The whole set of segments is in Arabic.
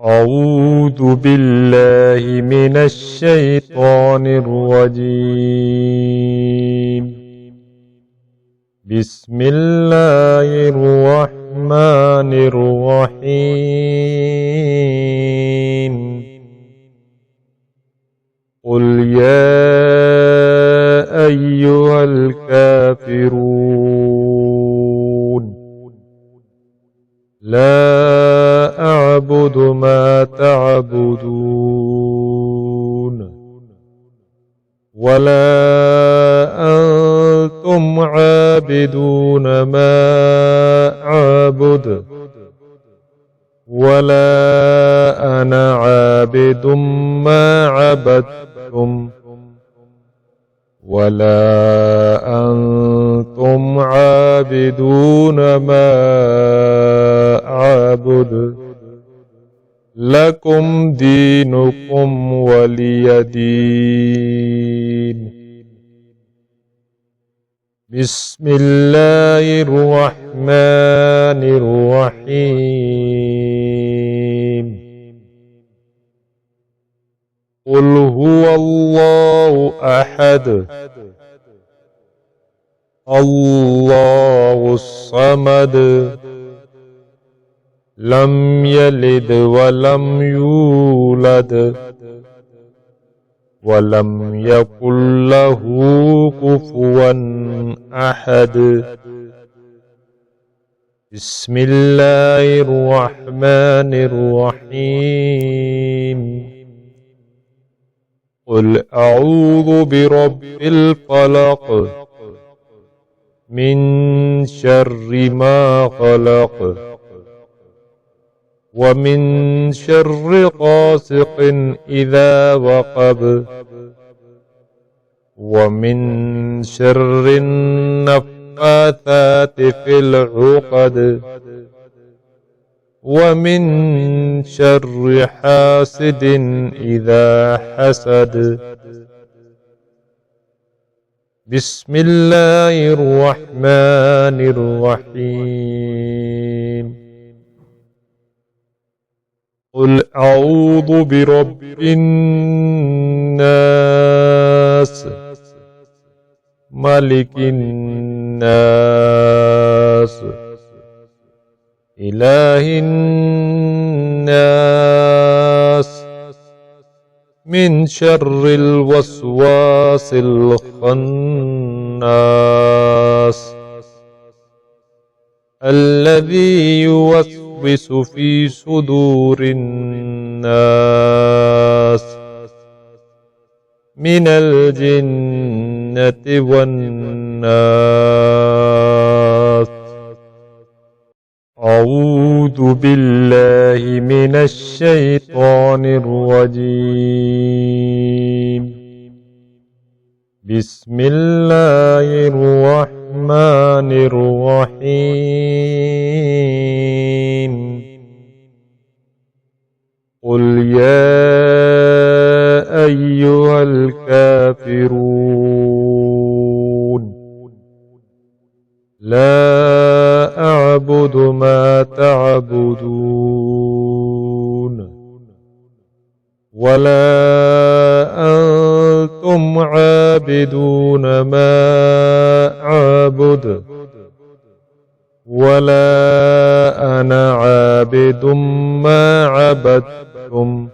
أعوذ بالله من الشيطان الرجيم. بسم الله الرحمن الرحيم. قل يا أيها الكافرون لا أعبد ما تعبدون ولا أنتم عابدون ما أعبد ولا أنا عابد ما عبدتم ولا أنتم عابدون ما أعبد لكم دينكم ولي دين. بسم الله الرحمن الرحيم. قل هو الله أحد الله الصمد لم يلد ولم يولد ولم يكن له كفوا أحد. بسم الله الرحمن الرحيم. قل أعوذ برب الفلق من شر ما خلق ومن شر غاسق إذا وقب ومن شر النفاثات في العقد ومن شر حاسد إذا حسد. بسم الله الرحمن الرحيم. قل أعوذ برب الناس ملك الناس إله الناس من شر الوسواس الخناس الذي يوسوس في صدور الناس من الجنة والناس. أعوذ بالله من الشيطان الرجيم. بسم الله الرحمن الرحيم. قل يا أيها الكافرون لا أعبد ما تعبدون ولا أنتم عابدون ما أعبد ولا أنا عابد ما عبدتم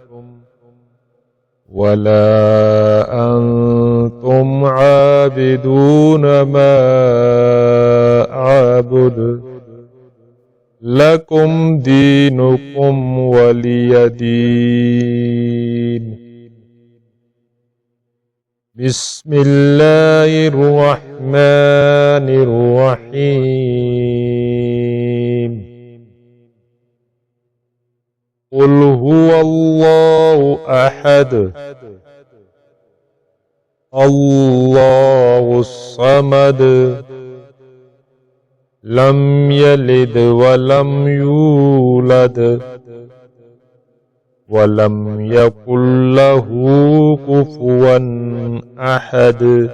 ولا أنتم عابدون ما أعبد لكم دينكم ولي دين. بسم الله الرحمن الرحيم. قل هو الله أحد الله الصمد لم يلد ولم يولد ولم يكن له كفوا أحد.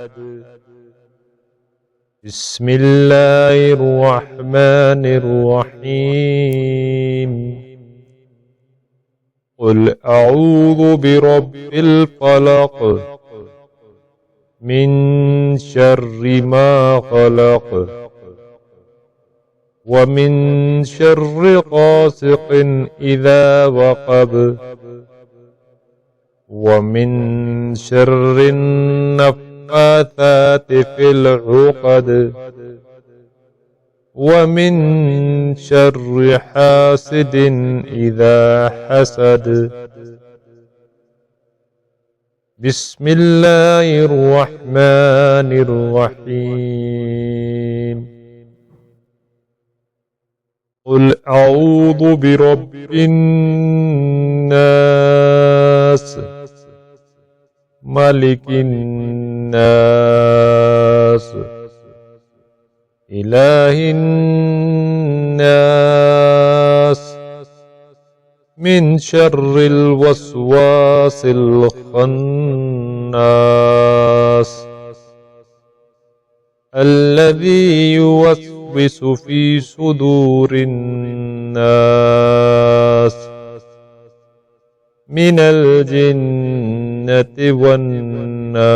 بسم الله الرحمن الرحيم. قل أعوذ برب الفلق من شر ما خلق ومن شر غاسق إذا وقب ومن شر النفاثات في العقد ومن شر حاسد إذا حسد. بسم الله الرحمن الرحيم. قل أعوذ برب الناس ملك الناس إله الناس من شر الوسواس الخناس الذي يوسوس في صدور الناس من الجنة والناس.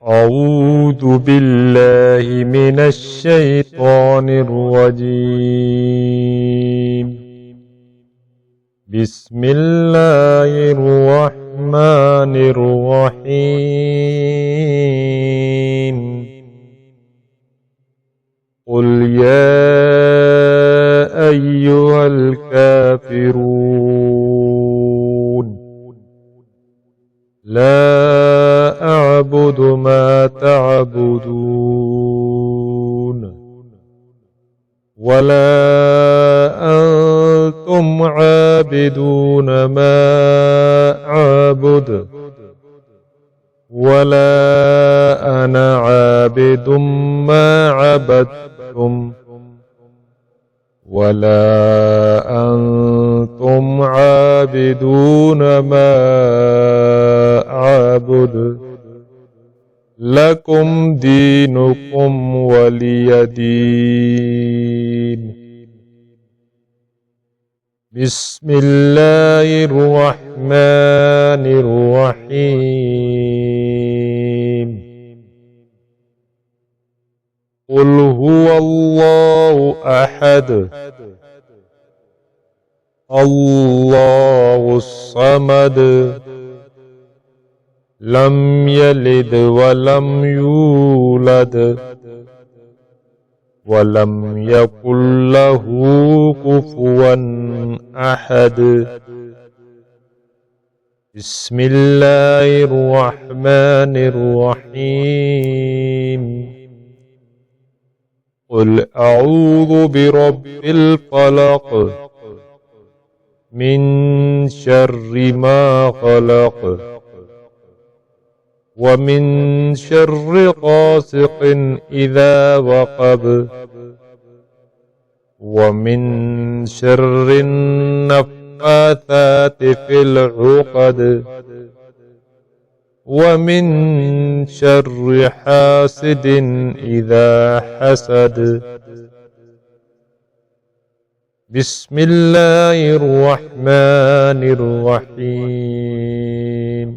أعوذ بالله من الشيطان الرجيم. بسم الله الرحمن الرحيم. قل يا أيها الكافرون لا أعبد ما تعبدون ولا أنتم عابدون ما أعبد ولا أنا عابد ما عبدتم ولا أنتم عابدون ما أعبد لكم دينكم ولي دين. بسم الله الرحمن الرحيم. قل هو الله أحد الله الصمد لم يلد ولم يولد ولم يكن له كفوا أحد. بسم الله الرحمن الرحيم. قل أعوذ برب الفلق من شر ما خلق ومن شر غاسق إذا وقب ومن شر النفاثات في العقد ومن شر حاسد إذا حسد. بسم الله الرحمن الرحيم.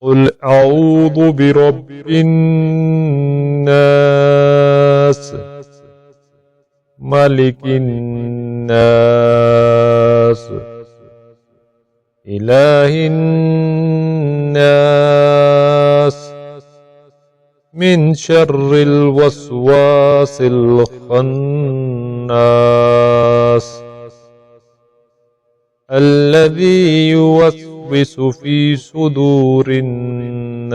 قل أعوذ برب الناس ملك الناس إله الناس من شر الوسواس الخناس الذي يوسوس في صدور الناس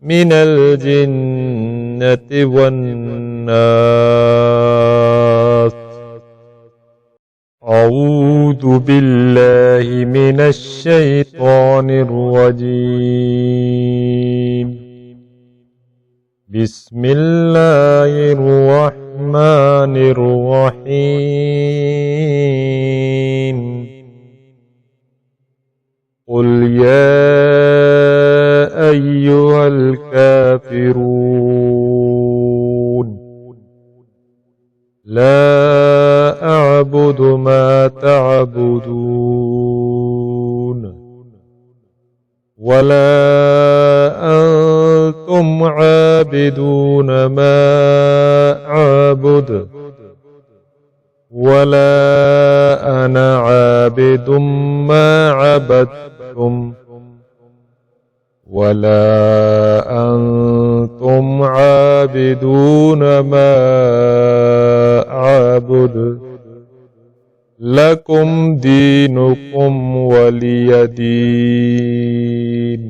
من الجنة والناس. أعوذ بالله من الشيطان الرجيم. بسم الله الرحمن الرحيم. قل يا أيها الكافرون لا أعبد ما تعبدون ولا أنتم عابدون ما أعبد ولا أنا عابد ما عبدتم ولا أنتم عابدون ما أعبد لكم دينكم ولي دين.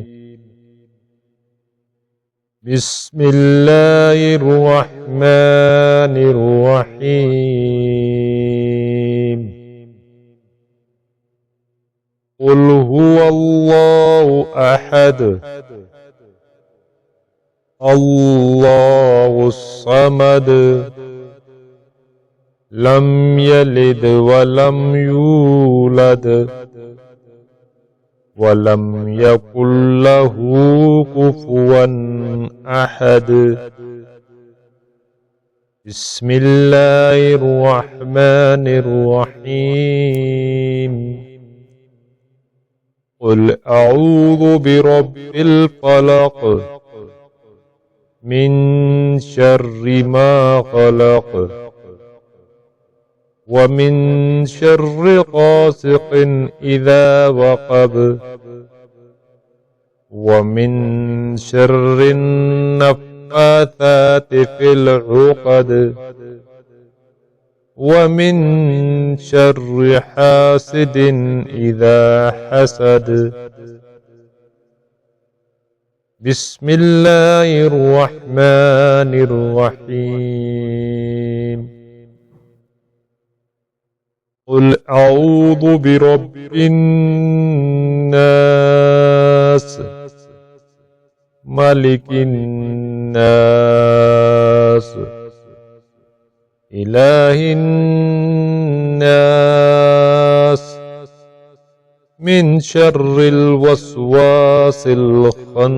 بسم الله الرحمن الرحيم. قل هو الله أحد الله الصمد لم يلد ولم يولد ولم يكن له كفوا أحد. بسم الله الرحمن الرحيم. قل أعوذ برب الفلق من شر ما خلق ومن شر غاسق إذا وقب ومن شر النفاثات في العقد ومن شر حاسد إذا حسد. بسم الله الرحمن الرحيم. قل أعوذ برب الناس ملك الناس إله الناس من شر الوسواس الخناس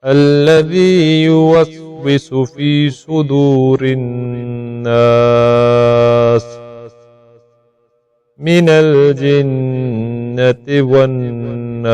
الذي يوسوس في صدور الناس من الجنة والناس.